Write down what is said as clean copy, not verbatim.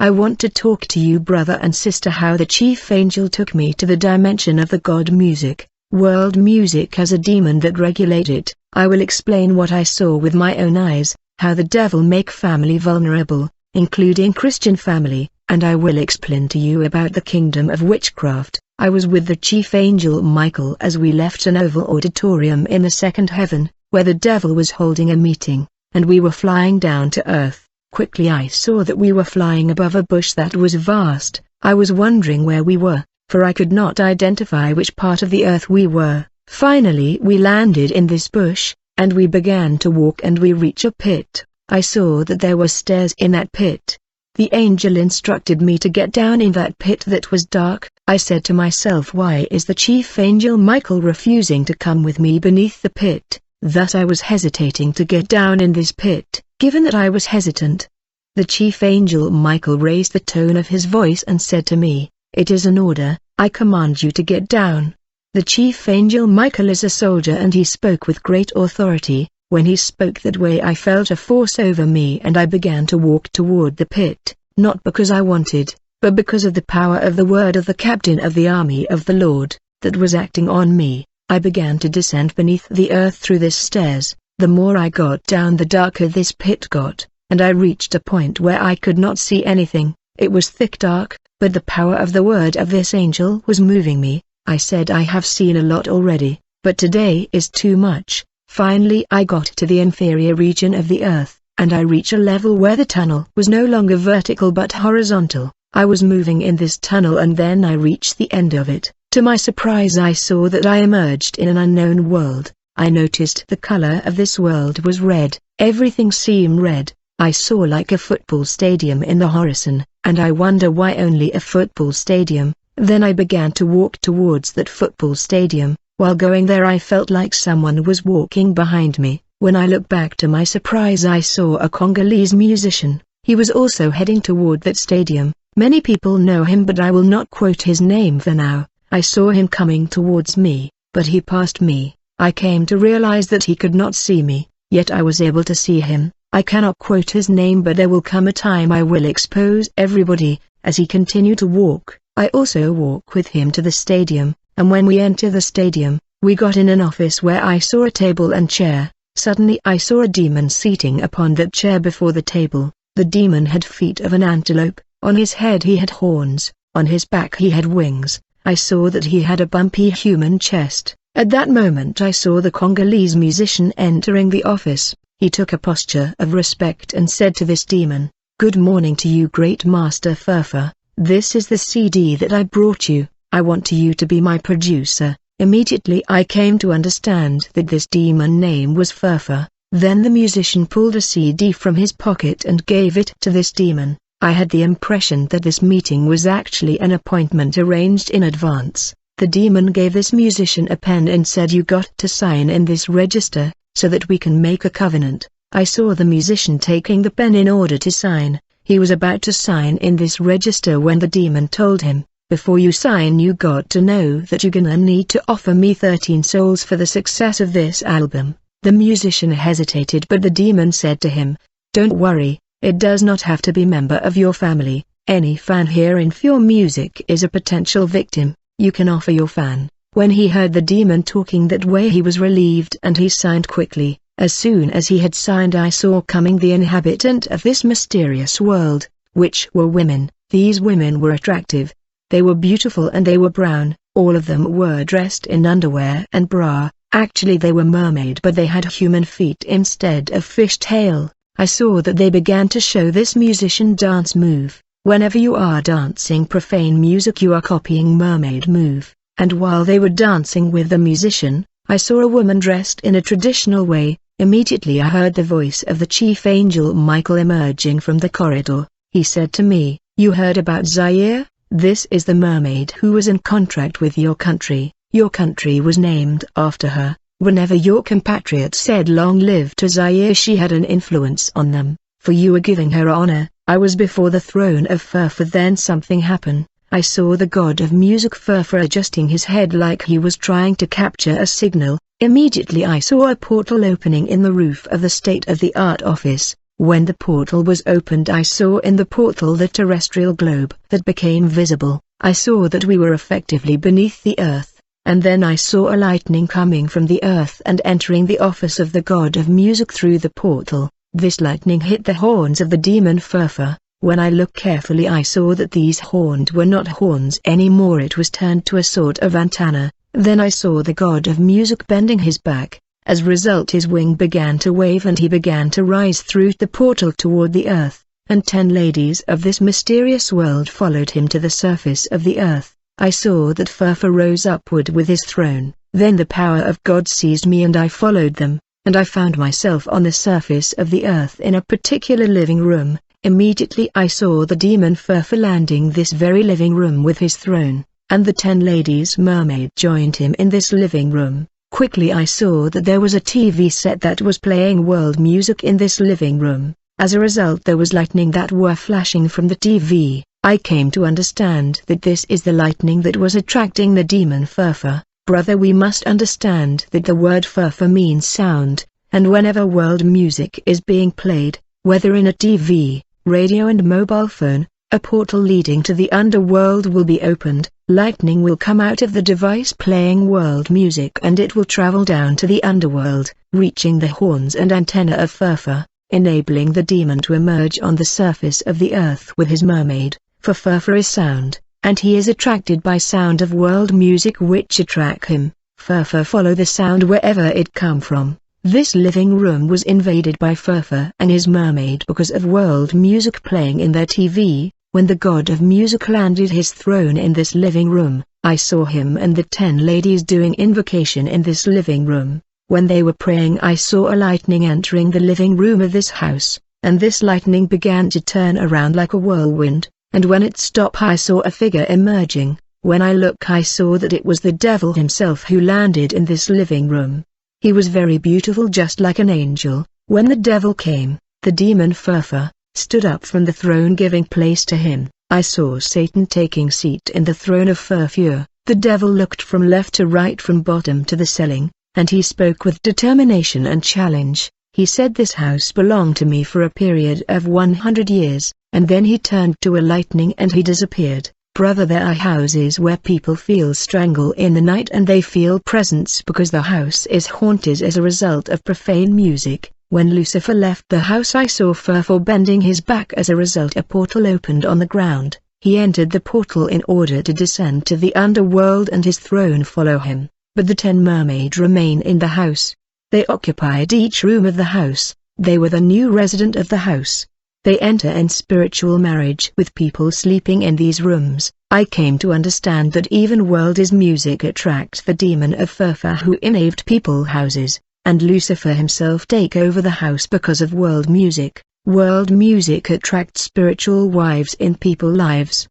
I want to talk to you, brother and sister, how the chief angel took me to the dimension of the god music, world music, as a demon that regulate it. I will explain what I saw with my own eyes, how the devil make family vulnerable, including Christian family, and I will explain to you about the kingdom of witchcraft. I was with the chief angel Michael as we left an oval auditorium in the second heaven, where the devil was holding a meeting, and we were flying down to earth. Quickly I saw that we were flying above a bush that was vast. I was wondering where we were, for I could not identify which part of the earth we were. Finally we landed in this bush, and we began to walk and we reached a pit. I saw that there were stairs in that pit. The angel instructed me to get down in that pit that was dark. I said to myself, why is the chief angel Michael refusing to come with me beneath the pit? Thus I was hesitating to get down in this pit. Given that I was hesitant, the chief angel Michael raised the tone of his voice and said to me, "It is an order, I command you to get down." The chief angel Michael is a soldier and he spoke with great authority. When he spoke that way I felt a force over me and I began to walk toward the pit, not because I wanted, but because of the power of the word of the captain of the army of the Lord, that was acting on me. I began to descend beneath the earth through these stairs. The more I got down, the darker this pit got, and I reached a point where I could not see anything. It was thick dark, but the power of the word of this angel was moving me. I said, I have seen a lot already, but today is too much. Finally I got to the inferior region of the earth, and I reached a level where the tunnel was no longer vertical but horizontal. I was moving in this tunnel and then I reached the end of it. To my surprise I saw that I emerged in an unknown world. I noticed the color of this world was red. Everything seemed red. I saw like a football stadium in the horizon, and I wonder why only a football stadium. Then I began to walk towards that football stadium. While going there I felt like someone was walking behind me. When I looked back, to my surprise I saw a Congolese musician. He was also heading toward that stadium. Many people know him but I will not quote his name for now. I saw him coming towards me, but he passed me. I came to realize that he could not see me, yet I was able to see him. I cannot quote his name, but there will come a time I will expose everybody. As he continued to walk, I also walked with him to the stadium, and when we entered the stadium, we got in an office where I saw a table and chair. Suddenly I saw a demon seating upon that chair before the table. The demon had feet of an antelope, on his head he had horns, on his back he had wings. I saw that he had a bumpy human chest. At that moment I saw the Congolese musician entering the office. He took a posture of respect and said to this demon, "Good morning to you, great master Furfa. This is the CD that I brought you. I want you to be my producer." Immediately I came to understand that this demon name was Furfa. Then the musician pulled a CD from his pocket and gave it to this demon. I had the impression that this meeting was actually an appointment arranged in advance. The demon gave this musician a pen and said, "You got to sign in this register, so that we can make a covenant." I saw the musician taking the pen in order to sign. He was about to sign in this register when the demon told him, "Before you sign you got to know that you're gonna need to offer me 13 souls for the success of this album." The musician hesitated, but the demon said to him, "Don't worry, it does not have to be member of your family. Any fan hearing your music is a potential victim. You can offer your fan." When he heard the demon talking that way he was relieved and he signed quickly. As soon as he had signed I saw coming the inhabitant of this mysterious world, which were women. These women were attractive. They were beautiful and they were brown. All of them were dressed in underwear and bra. Actually they were mermaid, but they had human feet instead of fish tail. I saw that they began to show this musician dance move. Whenever you are dancing profane music you are copying mermaid move. And while they were dancing with the musician, I saw a woman dressed in a traditional way. Immediately I heard the voice of the chief angel Michael emerging from the corridor. He said to me, "You heard about Zaire? This is the mermaid who was in contract with your country. Your country was named after her. Whenever your compatriots said long live to Zaire she had an influence on them, for you were giving her honor." I was before the throne of Furfa. Then something happened. I saw the god of music Furfa adjusting his head like he was trying to capture a signal. Immediately I saw a portal opening in the roof of the state-of-the-art office. When the portal was opened, I saw in the portal the terrestrial globe that became visible. I saw that we were effectively beneath the earth, and then I saw a lightning coming from the earth and entering the office of the god of music through the portal. This lightning hit the horns of the demon Furfur. When I looked carefully, I saw that these horns were not horns anymore, it was turned to a sort of antenna. Then I saw the god of music bending his back. As a result, his wing began to wave and he began to rise through the portal toward the earth, and 10 ladies of this mysterious world followed him to the surface of the earth. I saw that Furfur rose upward with his throne. Then the power of God seized me and I followed them, and I found myself on the surface of the earth in a particular living room. Immediately I saw the demon Furfur landing this very living room with his throne, and the 10 ladies mermaid joined him in this living room. Quickly I saw that there was a TV set that was playing world music in this living room. As a result, there was lightning that were flashing from the TV. I came to understand that this is the lightning that was attracting the demon Furfur. Brother, we must understand that the word Furfur means sound, and whenever world music is being played, whether in a TV, radio and mobile phone, a portal leading to the underworld will be opened. Lightning will come out of the device playing world music and it will travel down to the underworld, reaching the horns and antenna of Furfur, enabling the demon to emerge on the surface of the earth with his mermaid. For Furfur is sound, and he is attracted by sound of world music which attract him. Furfur follow the sound wherever it come from. This living room was invaded by Furfur and his mermaid because of world music playing in their TV. When the god of music landed his throne in this living room, I saw him and the 10 ladies doing invocation in this living room. When they were praying, I saw a lightning entering the living room of this house, and this lightning began to turn around like a whirlwind, and when it stopped I saw a figure emerging. When I looked, I saw that it was the devil himself who landed in this living room. He was very beautiful, just like an angel. When the devil came, the demon Furfur stood up from the throne giving place to him. I saw Satan taking seat in the throne of Furfur. The devil looked from left to right, from bottom to the ceiling, and he spoke with determination and challenge. He said, "This house belonged to me for a period of 100 years, and then he turned to a lightning and he disappeared." Brother, there are houses where people feel strangle in the night and they feel presence because the house is haunted as a result of profane music. When Lucifer left the house, I saw Furfur bending his back. As a result, a portal opened on the ground. He entered the portal in order to descend to the underworld and his throne follow him, but the 10 mermaids remain in the house. They occupied each room of the house. They were the new resident of the house. They enter in spiritual marriage with people sleeping in these rooms. I came to understand that even world is music attracts the demon of Furfur who enabled people houses, and Lucifer himself take over the house because of world music. World music attracts spiritual wives in people's lives.